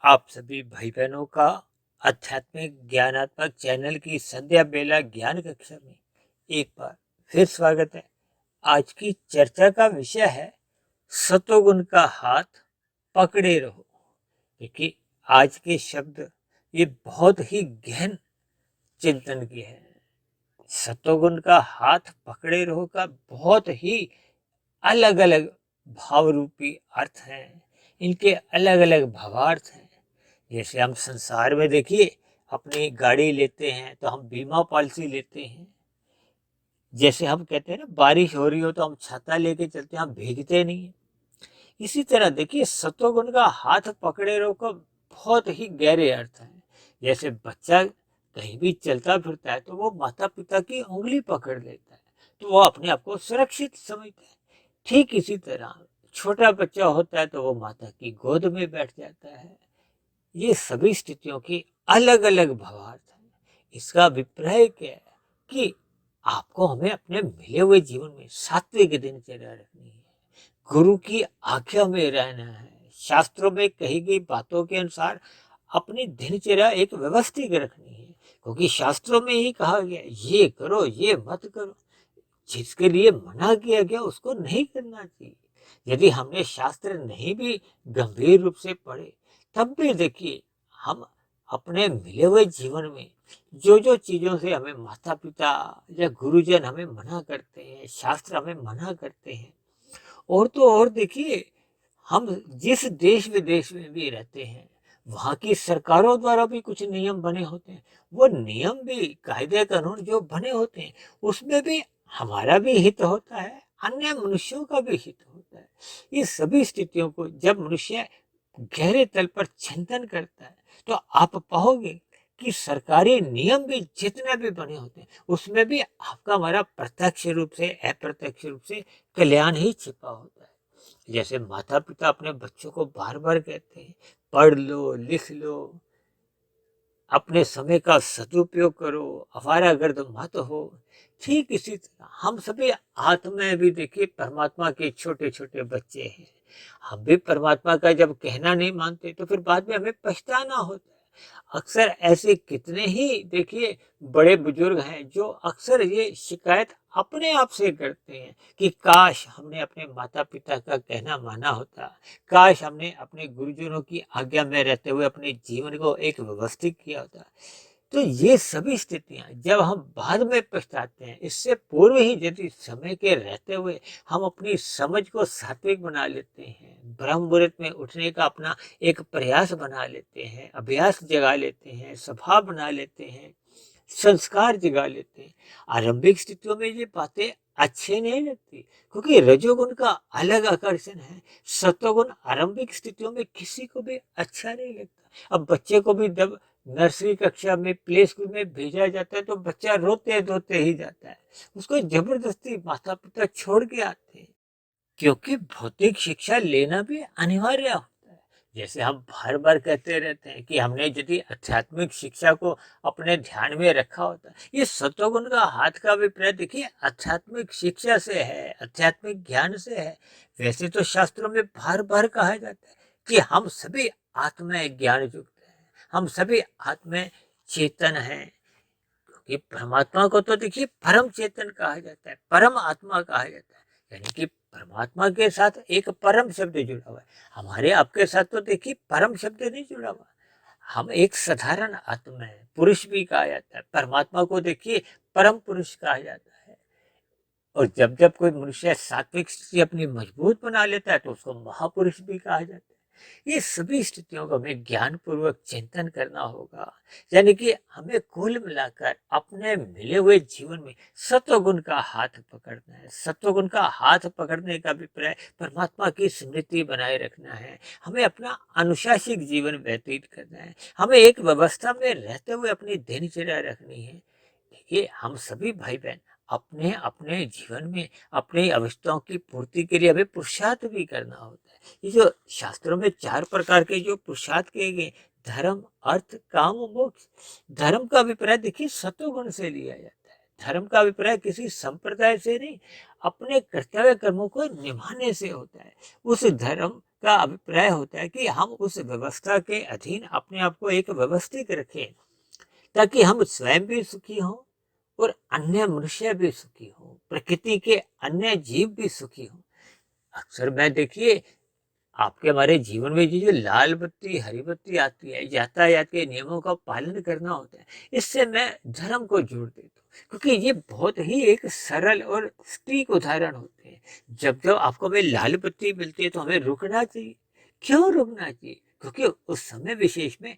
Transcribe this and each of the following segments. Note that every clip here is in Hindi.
आप सभी भाई बहनों का आध्यात्मिक ज्ञानात्मक चैनल की संध्या बेला ज्ञान कक्षा में एक बार फिर स्वागत है। आज की चर्चा का विषय है सतोगुण का हाथ पकड़े रहो। देखिए, आज के शब्द ये बहुत ही गहन चिंतन के हैं। सतोगुण का हाथ पकड़े रहो का बहुत ही अलग अलग भाव रूपी अर्थ हैं। इनके अलग अलग भावार्थ हैं। जैसे हम संसार में देखिए, अपनी गाड़ी लेते हैं तो हम बीमा पॉलिसी लेते हैं। जैसे हम कहते हैं ना, बारिश हो रही हो तो हम छाता लेके चलते हैं, हम भीगते नहीं है। इसी तरह देखिए, सतोगुण का हाथ पकड़े रहो का बहुत ही गहरे अर्थ है। जैसे बच्चा कहीं भी चलता फिरता है तो वो माता पिता की उंगली पकड़ लेता है, तो वो अपने आप को सुरक्षित समझता है। ठीक इसी तरह छोटा बच्चा होता है तो वो माता की गोद में बैठ जाता है। ये सभी स्थितियों की अलग अलग भावार्थ हैं। इसका अभिप्राय क्या है कि आपको हमें अपने मिले हुए जीवन में सात्विक दिनचर्या रखनी है, गुरु की आज्ञा में रहना है, शास्त्रों में कही गई बातों के अनुसार अपनी दिनचर्या एक व्यवस्थित रखनी है। क्योंकि शास्त्रों में ही कहा गया ये करो ये मत करो। जिसके लिए मना किया गया उसको नहीं करना चाहिए। यदि हमने शास्त्र नहीं भी गंभीर रूप से पढ़े, तब भी देखिए, हम अपने मिले हुए जीवन में जो जो चीजों से हमें माता पिता या गुरुजन हमें मना करते हैं, शास्त्र हमें मना करते हैं, और तो और देखिए, हम जिस देश विदेश में भी रहते हैं, वहाँ की सरकारों द्वारा भी कुछ नियम बने होते हैं। वो नियम भी, कायदे कानून जो बने होते हैं, उसमें भी हमारा भी हित होता है, अन्य मनुष्यों का भी हित होता है। ये सभी स्थितियों को जब मनुष्य गहरे तल पर चिंतन करता है, तो आप पाओगे कि सरकारी नियम भी जितने भी बने होते हैं, उसमें भी आपका हमारा प्रत्यक्ष रूप से अप्रत्यक्ष रूप से कल्याण ही छिपा होता है। जैसे माता पिता अपने बच्चों को बार बार कहते हैं, पढ़ लो लिख लो, अपने समय का सदुपयोग करो, आवारागर्द मत हो। ठीक इसी तरह हम सभी आत्मा में भी देखिए परमात्मा के छोटे छोटे बच्चे हैं। हम भी परमात्मा का जब कहना नहीं मानते तो फिर बाद में हमें पछताना होता है। अक्सर ऐसे कितने ही देखिए बड़े बुजुर्ग हैं जो अक्सर ये शिकायत अपने आप से करते हैं कि काश हमने अपने माता पिता का कहना माना होता, काश हमने अपने गुरुजनों की आज्ञा में रहते हुए अपने जीवन को एक व्यवस्थित किया होता। तो ये सभी स्थितियां जब हम बाद में पछताते हैं, इससे पूर्व ही यदि समय के रहते हुए हम अपनी समझ को सात्विक बना लेते हैं, ब्रह्म मुहूर्त में उठने का अपना एक प्रयास बना लेते हैं, अभ्यास जगा लेते हैं, स्वभाव बना लेते हैं, संस्कार जगा लेते हैं। आरंभिक स्थितियों में ये बातें अच्छे नहीं लगती, क्योंकि रजोगुण का अलग आकर्षण है। सत्वगुण आरंभिक स्थितियों में किसी को भी अच्छा नहीं लगता। अब बच्चे को भी जब नर्सरी कक्षा में, प्ले स्कूल में भेजा जाता है तो बच्चा रोते धोते ही जाता है। उसको जबरदस्ती माता पिता छोड़ के आते हैं, क्योंकि भौतिक शिक्षा लेना भी अनिवार्य होता है। जैसे हम बार बार कहते रहते हैं कि हमने यदि आध्यात्मिक शिक्षा को अपने ध्यान में रखा होता, ये सत्वगुण का हाथ का अभिप्राय देखिए आध्यात्मिक शिक्षा से है, आध्यात्मिक ज्ञान से है। वैसे तो शास्त्रों में बार बार कहा जाता है कि हम सभी आत्मा ज्ञान युक्त हैं, हम सभी आत्मा चेतन हैं। क्योंकि परमात्मा को तो देखिए परम चेतन कहा जाता है, परम आत्मा कहा जाता है। यानी कि परमात्मा के साथ एक परम शब्द जुड़ा हुआ है। हमारे आपके साथ तो देखिए परम शब्द नहीं जुड़ा हुआ। हम एक साधारण आत्मा है, पुरुष भी कहा जाता है। परमात्मा को देखिए परम पुरुष कहा जाता है। और जब जब कोई मनुष्य सात्विक स्थिति अपनी मजबूत बना लेता है तो उसको महापुरुष भी कहा जाता है। ये सभी स्थितियों को हमें ज्ञान पूर्वक चिंतन करना होगा। यानी कि हमें कुल मिलाकर अपने मिले हुए जीवन में सत्वगुण का हाथ पकड़ना है। सत्वगुण का हाथ पकड़ने का अभिप्राय परमात्मा की स्मृति बनाए रखना है। हमें अपना अनुशासित जीवन व्यतीत करना है। हमें एक व्यवस्था में रहते हुए अपनी दिनचर्या रखनी है। देखिए, हम सभी भाई बहन अपने अपने जीवन में अपनी आवश्यकताओं की पूर्ति के लिए हमें पुरुषार्थ भी करना होता है। ये जो शास्त्रों में 4 प्रकार के जो पुरुषार्थ किए गए, धर्म अर्थ काम मोक्ष। धर्म का अभिप्राय देखिए सत्वगुण से लिया जाता है। धर्म का अभिप्राय किसी संप्रदाय से नहीं, अपने कर्तव्य कर्मों को निभाने से होता है। उस धर्म का अभिप्राय होता है कि हम उस व्यवस्था के अधीन अपने आप को एक व्यवस्थित रखें, ताकि हम स्वयं भी सुखी हों और अन्य मनुष्य भी सुखी हों, प्रकृति के अन्य जीव भी सुखी हों। अक्सर मैं देखिए आपके हमारे जीवन में ये जो लाल बत्ती हरी बत्ती आती है, यातायात के नियमों का पालन करना होता है, इससे मैं धर्म को जोड़ देता हूँ, क्योंकि ये बहुत ही एक सरल और सटीक उदाहरण होते हैं। जब जब आपको हमें लाल बत्ती मिलती है तो हमें रुकना चाहिए। क्यों रुकना चाहिए? क्योंकि उस समय विशेष में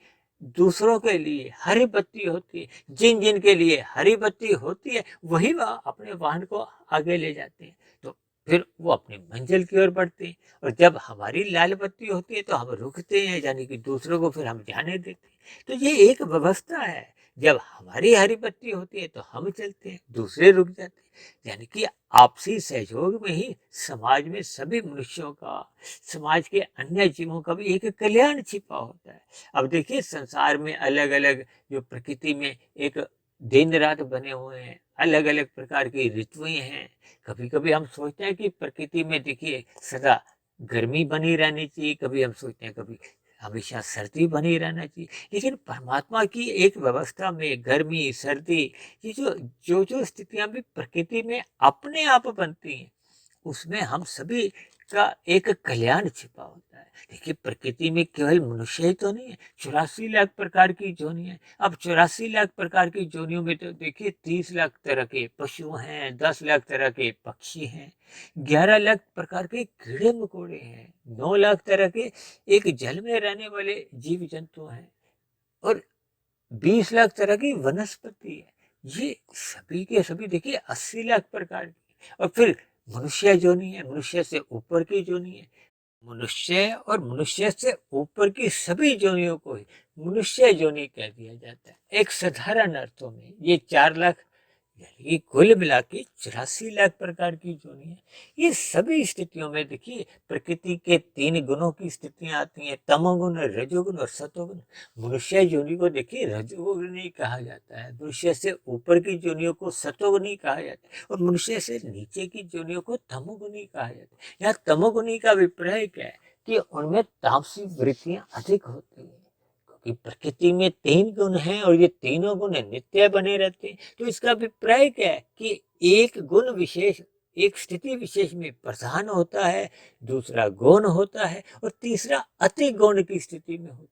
दूसरों के लिए हरी बत्ती होती है। जिन जिन के लिए हरी बत्ती होती है वही वह अपने वाहन को आगे ले जाते हैं, तो फिर वो अपनी मंजिल की ओर बढ़ते हैं। और जब हमारी लाल बत्ती होती है तो हम रुकते हैं, यानी कि दूसरों को फिर हम जाने देते हैं। तो ये एक व्यवस्था है। जब हमारी हरी बत्ती होती है तो हम चलते हैं, दूसरे रुक जाते हैं। यानी कि आपसी सहयोग में ही समाज में सभी मनुष्यों का, समाज के अन्य जीवों का भी एक कल्याण छिपा होता है। अब देखिए संसार में अलग अलग जो प्रकृति में एक दिन रात बने हुए हैं, अलग अलग प्रकार की ऋतुएं हैं। कभी कभी हम सोचते हैं कि प्रकृति में देखिए सदा गर्मी बनी रहनी चाहिए, कभी हम सोचते हैं कभी हमेशा सर्दी बनी रहना चाहिए। लेकिन परमात्मा की एक व्यवस्था में गर्मी सर्दी, ये जो जो जो स्थितियां भी प्रकृति में अपने आप बनती हैं, उसमें हम सभी का एक कल्याण छिपा होता है। देखिए प्रकृति में केवल मनुष्य ही तो नहीं है, 84 लाख प्रकार की जोनियां हैं। अब 84 लाख प्रकार की जोनियों में तो देखिए 30 लाख तरह के पशु हैं, 10 लाख तरह के पक्षी हैं, 11 लाख प्रकार के कीड़े मकोड़े हैं, 9 लाख तरह के एक जल में रहने वाले जीव जंतु हैं, और 20 लाख तरह की वनस्पति है। ये सभी के सभी देखिए 80 लाख प्रकार की। और फिर मनुष्य जोनी है, मनुष्य से ऊपर की जोनी है। मनुष्य और मनुष्य से ऊपर की सभी जोनियों को ही मनुष्य जोनी कह दिया जाता है। एक साधारण अर्थों में ये 4 लाख, यानी कि कुल मिला के 84 लाख प्रकार की जोनियां। ये सभी स्थितियों में देखिए प्रकृति के 3 गुणों की स्थितियां आती हैं, तमोगुण, रजोगुण और सतोगुण। मनुष्य जोनि को देखिए रजोगुणी कहा जाता है, मनुष्य से ऊपर की जोनियों को सतोगुणी कहा जाता है, और मनुष्य से नीचे की जोनियों को तमोगुणी कहा जाता है। यहाँ तमोगुणी का अभिप्राय क्या है कि उनमें तामसिक वृत्तियां अधिक होती है, कि प्रकृति में 3 गुण हैं और ये तीनों गुण नित्य बने रहते हैं। तो इसका अभिप्राय क्या है कि एक गुण विशेष एक स्थिति विशेष में प्रधान होता है, दूसरा गौण होता है, और तीसरा अति गौण की स्थिति में होता है।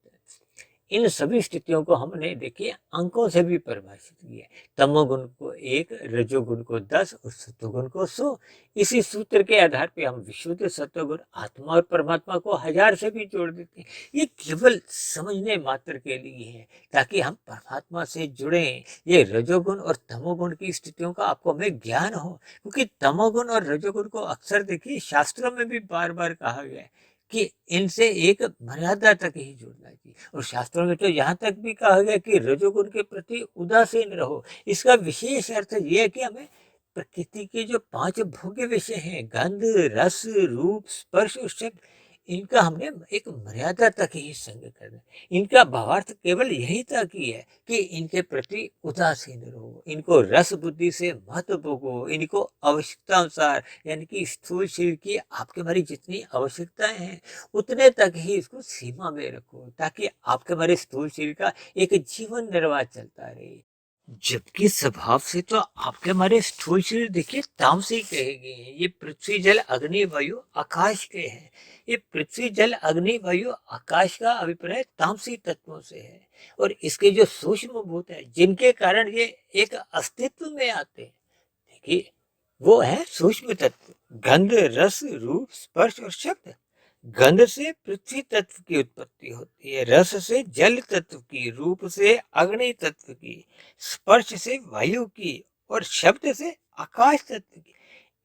इन सभी स्थितियों को हमने देखिए अंकों से भी परिभाषित किया है। तमोगुण को 1, रजोगुण को 10 और सतोगुण को 100। इसी सूत्र के आधार पे हम विशुद्ध सतोगुण, आत्मा और परमात्मा को 1000 से भी जोड़ देते हैं। ये केवल समझने मात्र के लिए है, ताकि हम परमात्मा से जुड़े। ये रजोगुण और तमोगुण की स्थितियों का आपको हमें ज्ञान हो, क्योंकि तमोगुण और रजोगुण को अक्सर देखिए शास्त्रों में भी बार बार कहा गया है कि इनसे एक मर्यादा तक ही जुड़ना चाहिए। और शास्त्रों में तो यहाँ तक भी कहा गया कि रजोगुण के प्रति उदासीन रहो। इसका विशेष अर्थ ये है कि हमें प्रकृति के जो 5 भोग्य विषय हैं, गंध, रस, रूप, स्पर्श और शब्द, इनका हमने एक मर्यादा तक ही संग करना है। इनका भावार्थ केवल यही तक ही है कि इनके प्रति उदासीन रहो, इनको रस बुद्धि से मत भोगो, इनको आवश्यकता अनुसार, यानी कि स्थूल शरीर की आपके हमारी जितनी आवश्यकताएं हैं उतने तक ही इसको सीमा में रखो, ताकि आपके हमारे स्थूल शरीर का एक जीवन निर्वाह चलता रहे। जबकि स्वभाव से तो आपके हमारे स्थूल शरीर देखिए तामसिक कहे गए हैं। ये पृथ्वी जल अग्नि वायु आकाश के हैं। ये पृथ्वी जल अग्नि वायु आकाश का अभिप्राय तामसिक तत्वों से है, और इसके जो सूक्ष्म भूत है जिनके कारण ये एक अस्तित्व में आते हैं, देखिए वो है सूक्ष्म तत्व। गंध, रस, रूप, स्पर्श और शब्द। गंध से पृथ्वी तत्व की उत्पत्ति होती है, रस से जल तत्व की, रूप से अग्नि तत्व की, स्पर्श से वायु की, और शब्द से आकाश तत्व की।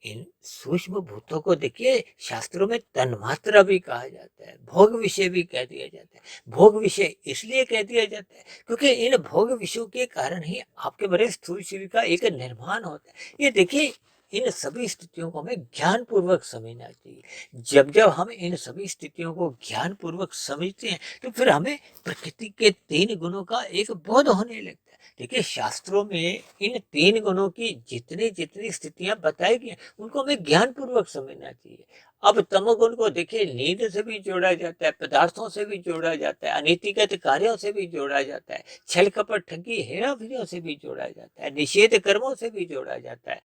इन सूक्ष्म भूतों को देखिए शास्त्रों में तन्मात्रा भी कहा जाता है, भोग विषय भी कह दिया जाता है। भोग विषय इसलिए कह दिया जाता है क्योंकि इन भोग विषयों के कारण ही आपके बड़े स्थूल शरीर का एक निर्माण होता है। ये देखिए इन सभी स्थितियों को हमें ज्ञान पूर्वक समझना चाहिए। जब जब हम इन सभी स्थितियों को ज्ञान पूर्वक समझते हैं तो फिर हमें प्रकृति के 3 गुणों का एक बोध होने लगता है। देखिए शास्त्रों में इन 3 गुणों की जितनी जितनी स्थितियां बताई गई हैं उनको हमें ज्ञान पूर्वक समझना चाहिए। अब तमोगुण को देखिए नींद से भी जोड़ा जाता है, पदार्थों से भी जोड़ा जाता है, अनैतिक कार्यों से भी जोड़ा जाता है, छल कपट ठगी हेरा फेरियों से भी जोड़ा जाता है, निषेध कर्मों से भी जोड़ा जाता है,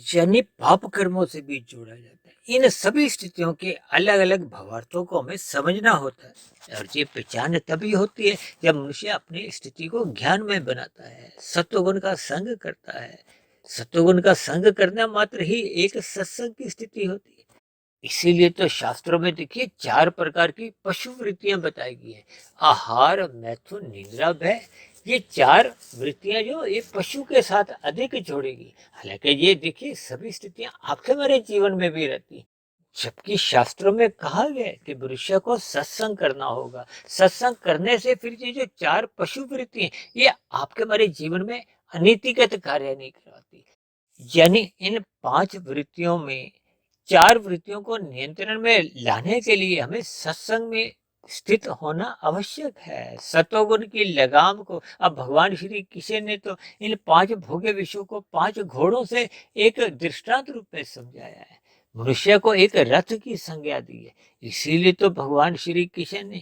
यानी पाप कर्मों से भी जोड़ा जाता है। इन सभी स्थितियों के अलग अलग भावार्थों को हमें समझना होता है, और ये पहचान तभी होती है जब मनुष्य अपनी स्थिति को ज्ञान में बनाता है, सत्वगुण का संग करता है। सत्वगुण का संग करना मात्र ही एक सत्संग की स्थिति होती है। इसीलिए तो शास्त्रों में देखिए 4 प्रकार की पशु वृत्तियां बताई गई है। आहार, मैथुन, निद्रा, भय। ये 4 वृत्तियां जो ये पशु के साथ अधिक जोड़ेगी। हालांकि ये देखिए सभी स्थितियां आपके हमारे जीवन में भी रहती हैं। जबकि शास्त्रों में कहा गया है कि मनुष्य को सत्संग करना होगा। सत्संग करने से फिर ये जो 4 पशु वृत्ति हैं, ये आपके हमारे जीवन में अनीतिगत कार्य नहीं करवाती। यानी इन 5 वृत्तियों में 4 वृत्तियों को नियंत्रण में लाने के लिए हमें सत्संग में स्थित होना आवश्यक है। सतोगुण की लगाम को अब भगवान श्री कृष्ण ने तो इन 5 भोग्य विषयों को 5 घोड़ों से एक दृष्टांत रूप में समझाया है। मनुष्य को एक रथ की संज्ञा दी है। इसीलिए तो भगवान श्री कृष्ण ने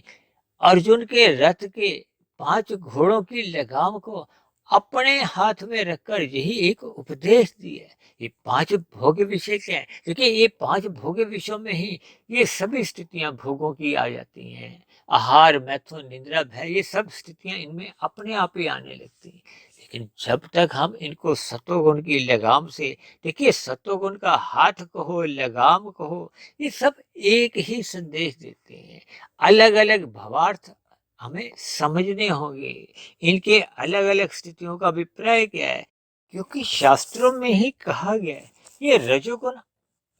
अर्जुन के रथ के 5 घोड़ों की लगाम को अपने हाथ में रखकर यही एक उपदेश दिया है। ये 5 भोग्य विषय क्या है? क्योंकि ये 5 भोग्य विषयों में ही ये सभी स्थितियां भोगों की आ जाती हैं। आहार, मैथुन, निद्रा, भय, ये सब स्थितियां इनमें अपने आप ही आने लगती हैं। लेकिन जब तक हम इनको सतोगुण की लगाम से, देखिए सतोगुण का हाथ कहो, लगाम कहो, ये सब एक ही संदेश देते हैं। अलग अलग भावार्थ हमें समझने होंगे। इनके अलग अलग स्थितियों का अभिप्राय क्या है? क्योंकि शास्त्रों में ही कहा गया है ये रजोगुण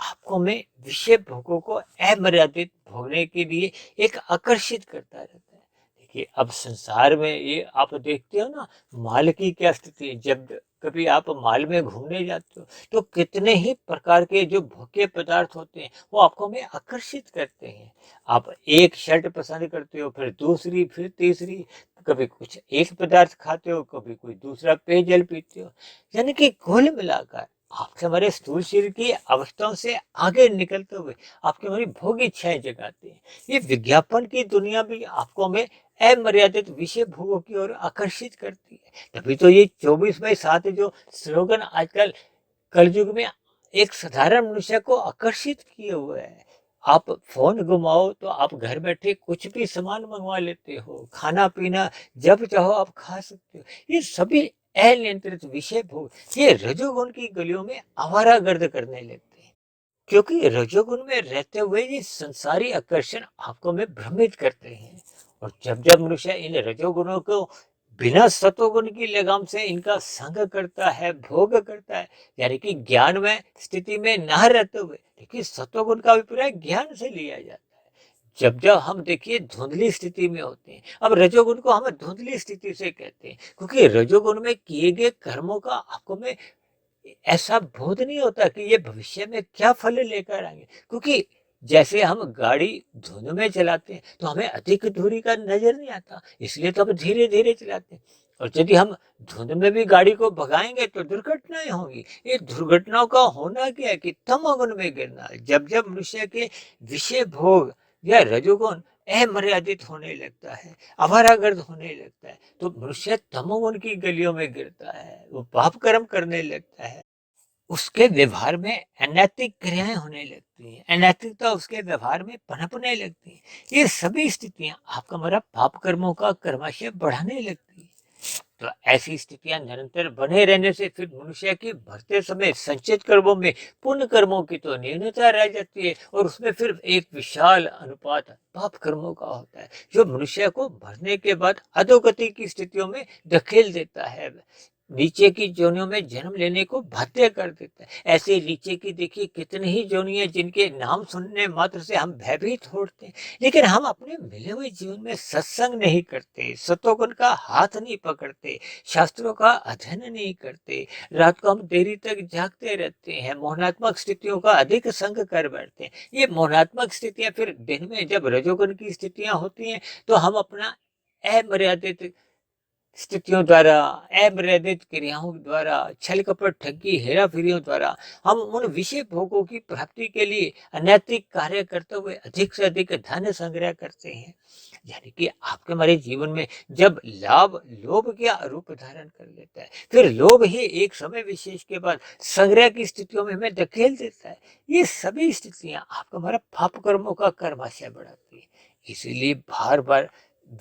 आपको में विषय भोगों को अमर्यादित भोगने के लिए एक आकर्षित करता रहता है। देखिए अब संसार में ये आप देखते हो ना, माल की क्या स्थिति है। जब कभी आप माल में घूमने जाते हो तो कितने ही प्रकार के जो भोग्य पदार्थ होते हैं वो आपको में आकर्षित करते हैं। आप एक शर्ट पसंद करते हो, फिर दूसरी, फिर तीसरी, कभी कुछ एक पदार्थ खाते हो, कभी कोई दूसरा पेयजल पीते हो। यानी कि कुल मिलाकर आपके हमारे स्थूल शरीर की अवस्थाओं से आगे निकलते हुए आपकी हमारी भोग इच्छाएं जगाते हैं। ये विज्ञापन की दुनिया भी आपको हमें अमर्यादित विषय भोगों की ओर आकर्षित करती है। तभी तो ये 24/7 जो स्लोगन आजकल कलयुग में एक साधारण मनुष्य को आकर्षित किए हुए है। आप फोन घुमाओ तो आप घर बैठे कुछ भी सामान मंगवा लेते हो, खाना पीना जब चाहो आप खा सकते हो। ये सभी अनियंत्रित विषय भोग ये रजोगुण की गलियों में आवारागर्द करने लगते हैं। क्योंकि रजोगुण में रहते हुए ये संसारी आकर्षण आपको में भ्रमित करते हैं। और जब जब मनुष्य इन रजोगुणों को बिना सतोगुण की लगाम से इनका संग करता है, भोग करता है, यानी कि ज्ञान में स्थिति में न रहते हुए, देखिए सतोगुण का अभिप्राय ज्ञान से लिया जाता है। जब जब हम देखिए धुंधली स्थिति में होते हैं, अब रजोगुण को हम धुंधली स्थिति से कहते हैं क्योंकि रजोगुण में किए गए कर्मों का आपको में ऐसा बोध नहीं होता कि ये भविष्य में क्या फल लेकर आएंगे। क्योंकि जैसे हम गाड़ी धुंध में चलाते हैं तो हमें अधिक दूरी का नजर नहीं आता, इसलिए तो हम धीरे धीरे चलाते हैं। और यदि हम धुंध में भी गाड़ी को भगाएंगे तो दुर्घटनाएं होंगी। ये दुर्घटनाओं का होना क्या है कि तमोगुण में गिरना। जब जब मनुष्य के विषय भोग या रजोगुण अमर्यादित होने लगता है, आवारागर्द होने लगता है, तो मनुष्य तमोगुण की गलियों में गिरता है, वो पाप कर्म करने लगता है। उसके व्यवहार में अनैतिक क्रियाएं होने लगती हैं, अनैतिकता उसके व्यवहार में पनपने लगती है। ये सभी स्थितियां आपका हमारा पाप कर्मों का कर्माशय बढ़ाने लगती है। तो ऐसी स्थितियां निरंतर बने रहने से फिर मनुष्य की भरते समय संचित कर्मों में पुण्य कर्मों की तो न्यूनता रह जाती है, और उसमें फिर एक विशाल अनुपात पाप कर्मों का होता है जो मनुष्य को भरने के बाद अधोगति की स्थितियों में धकेल देता है, नीचे की जोनियों में जन्म लेने को बाध्य कर देता है। ऐसे नीचे की देखिए कितनी ही जोनियां जिनके नाम सुनने मात्र से हम भयभीत होते हैं, लेकिन हम अपने मिले हुए जीवन में सत्संग नहीं करते, सतोगुण का हाथ नहीं पकड़ते, शास्त्रों का अध्ययन नहीं करते, रात को हम देरी तक जागते रहते हैं, मोहनात्मक स्थितियों का अधिक संग कर बैठते हैं। ये मोहनात्मक स्थितियां फिर दिन में जब रजोगुण की स्थितियां होती हैं तो हम अपना अमर्यादित स्थितियों द्वारा, अमर्यादित क्रियाओं द्वारा, छल कपट, ठगी, हेरा फेरियों द्वारा हम उन विषय भोगों की प्राप्ति के लिए अनैतिक कार्य करते हुए अधिक से अधिक धन संग्रह करते हैं। यानी कि आपके हमारे जीवन में जब लाभ लोभ का रूप धारण कर लेता है, फिर लोभ ही एक समय विशेष के बाद संग्रह की स्थितियों में हमें धकेल देता है। ये सभी स्थितियां आपका हमारा पाप कर्मों का कर्माशय बढ़ाती है। इसीलिए बार बार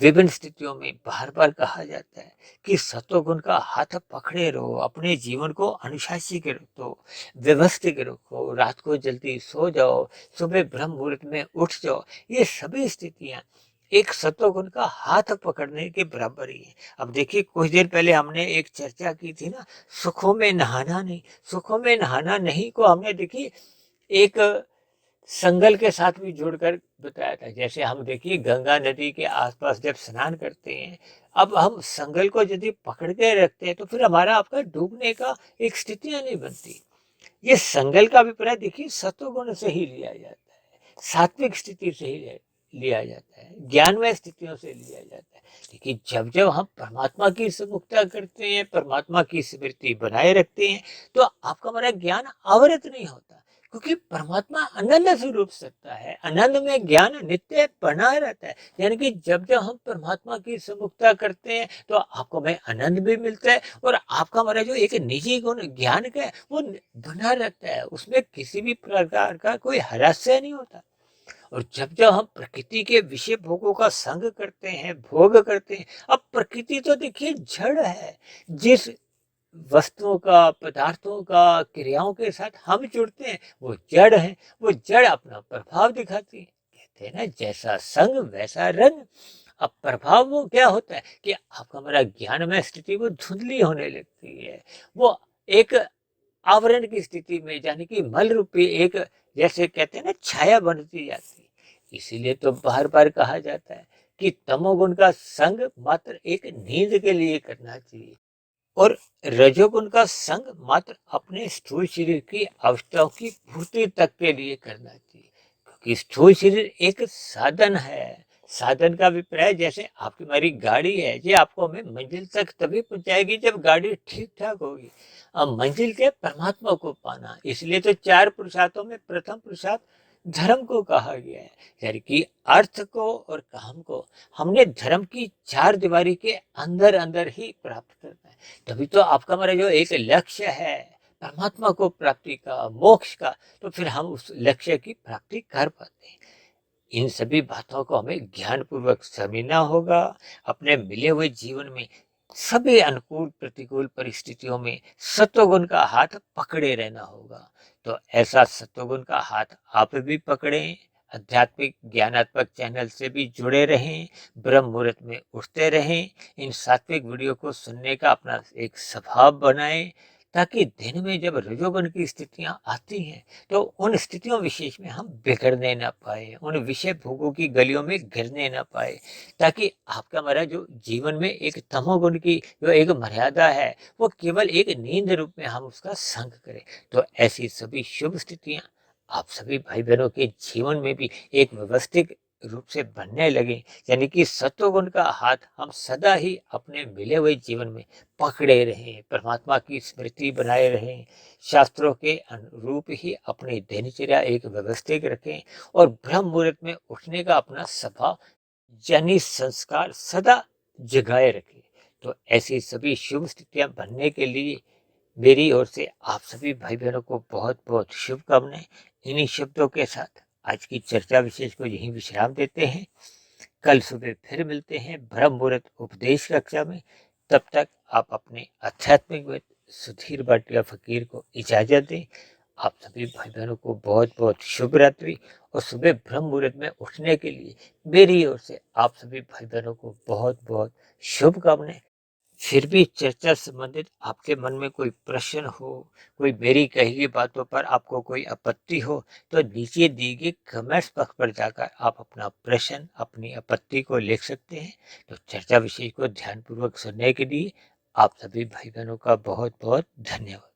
विभिन्न स्थितियों में बार बार कहा जाता है कि सत्वगुण का हाथ पकड़े रहो, अपने जीवन को अनुशासित रखो, व्यवस्थित रखो, रात को जल्दी सो जाओ, सुबह ब्रह्म मुहूर्त में उठ जाओ। ये सभी स्थितियां एक सत्वगुण का हाथ पकड़ने के बराबर ही है। अब देखिए, कुछ देर पहले हमने एक चर्चा की थी ना, सुखों में नहाना नहीं, सुखों में नहाना नहीं को हमने देखिए एक संगल के साथ भी जोड़कर बताया था। जैसे हम देखिए गंगा नदी के आसपास जब स्नान करते हैं, अब हम संगल को यदि पकड़ के रखते हैं तो फिर हमारा आपका डूबने का एक स्थितियां नहीं बनती। ये संगल का अभिप्राय देखिए सत्वगुण से ही लिया जाता है, सात्विक स्थिति से ही लिया जाता है, ज्ञानमय स्थितियों से लिया जाता है। लेकिन जब जब हम परमात्मा की सम्मुखता करते हैं, परमात्मा की स्मृति बनाए रखते हैं, तो आपका हमारा ज्ञान आवृत नहीं होता, क्योंकि परमात्मा अनंत स्वरूप सत्ता है, आनंद में ज्ञान नित्य बना रहता है। यानी कि जब जब हम परमात्मा की सम्मुखता करते हैं तो आपको हमें आनंद भी मिलता है, और आपका हमारा जो एक निजी गुण ज्ञान का है वो बना रहता है, उसमें किसी भी प्रकार का कोई हरास्य नहीं होता। और जब जब हम प्रकृति के विषय भोगों का संग करते हैं, भोग करते हैं, अब प्रकृति तो देखिए जड़ है, जिस वस्तुओं का, पदार्थों का, क्रियाओं के साथ हम जुड़ते हैं वो जड़ है, वो जड़ अपना प्रभाव दिखाती है। कहते हैं ना, जैसा संग वैसा रंग। अब प्रभाव वो क्या होता है कि आपका हमारा ज्ञान में स्थिति वो धुंधली होने लगती है, वो एक आवरण की स्थिति में, यानी कि मल रूपी एक, जैसे कहते हैं ना, छाया बनती जाती है। इसीलिए तो बार बार कहा जाता है कि तमोगुण का संग मात्र एक नींद के लिए करना चाहिए, और रजोगुण का संग मात्र अपने स्थूल शरीर की आवश्यकताओं की पूर्ति तक के लिए करना चाहिए। क्योंकि स्थूल शरीर एक साधन है। साधन का अभिप्राय, जैसे आपकी हमारी गाड़ी है, ये आपको हमें मंजिल तक तभी पहुंचाएगी जब गाड़ी ठीक ठाक होगी। अब मंजिल के परमात्मा को पाना, इसलिए तो चार पुरुषार्थों में प्रथम पुरुषार्थ धर्म को कहा गया है। यानी कि अर्थ को और काम को हमने धर्म की चार दीवारी के अंदर अंदर ही प्राप्त करना है। तभी तो आपका हमारा जो एक लक्ष्य है परमात्मा को प्राप्ति का, मोक्ष का, तो फिर हम उस लक्ष्य की प्राप्ति कर पाते हैं। इन सभी बातों को हमें ज्ञान पूर्वक समझना होगा। अपने मिले हुए जीवन में सभी अनुकूल प्रतिकूल परिस्थितियों में सत्वगुण का हाथ पकड़े रहना होगा। तो ऐसा सत्वगुण का हाथ आप भी पकड़ें, आध्यात्मिक ज्ञानात्मक चैनल से भी जुड़े रहें, ब्रह्म मुहूर्त में उठते रहें, इन सात्विक वीडियो को सुनने का अपना एक स्वभाव बनाएं, ताकि दिन में जब रजोगुण की स्थितियां आती हैं तो उन स्थितियों विशेष में हम बिगड़ने ना पाए, उन विषय भोगों की गलियों में गिरने ना पाए, ताकि आपका हमारा जो जीवन में एक तमोगुण की जो एक मर्यादा है वो केवल एक नींद रूप में हम उसका संग करें। तो ऐसी सभी शुभ स्थितियां आप सभी भाई बहनों के जीवन में भी एक व्यवस्थित रूप से बनने लगे। यानी कि सत्वगुण का हाथ हम सदा ही अपने मिले हुए जीवन में पकड़े रहें, परमात्मा की स्मृति बनाए रहें, शास्त्रों के अनुरूप ही अपनी दिनचर्या एक व्यवस्थित रखें, और ब्रह्म मुहूर्त में उठने का अपना स्वभाव यानी संस्कार सदा जगाए रखें। तो ऐसी सभी शुभ स्थितियां बनने के लिए मेरी ओर से आप सभी भाई बहनों को बहुत बहुत शुभकामनाएं। इन्हीं शब्दों के साथ आज की चर्चा विशेष को यहीं विश्राम देते हैं। कल सुबह फिर मिलते हैं ब्रह्म मुहूर्त उपदेश कक्षा में। तब तक आप अपने आध्यात्मिक मित्र सुधीर भाटिया फकीर को इजाजत दें। आप सभी भाई बहनों को बहुत बहुत शुभ रात्रि, और सुबह ब्रह्म मुहूर्त में उठने के लिए मेरी ओर से आप सभी भाई बहनों को बहुत बहुत शुभकामनाएं। फिर भी चर्चा संबंधित आपके मन में कोई प्रश्न हो, कोई मेरी कही गई बातों पर आपको कोई आपत्ति हो, तो नीचे दिए गए कमेंट्स बॉक्स पर जाकर आप अपना प्रश्न, अपनी आपत्ति को लिख सकते हैं। तो चर्चा विषय को ध्यानपूर्वक सुनने के लिए आप सभी भाई बहनों का बहुत बहुत धन्यवाद।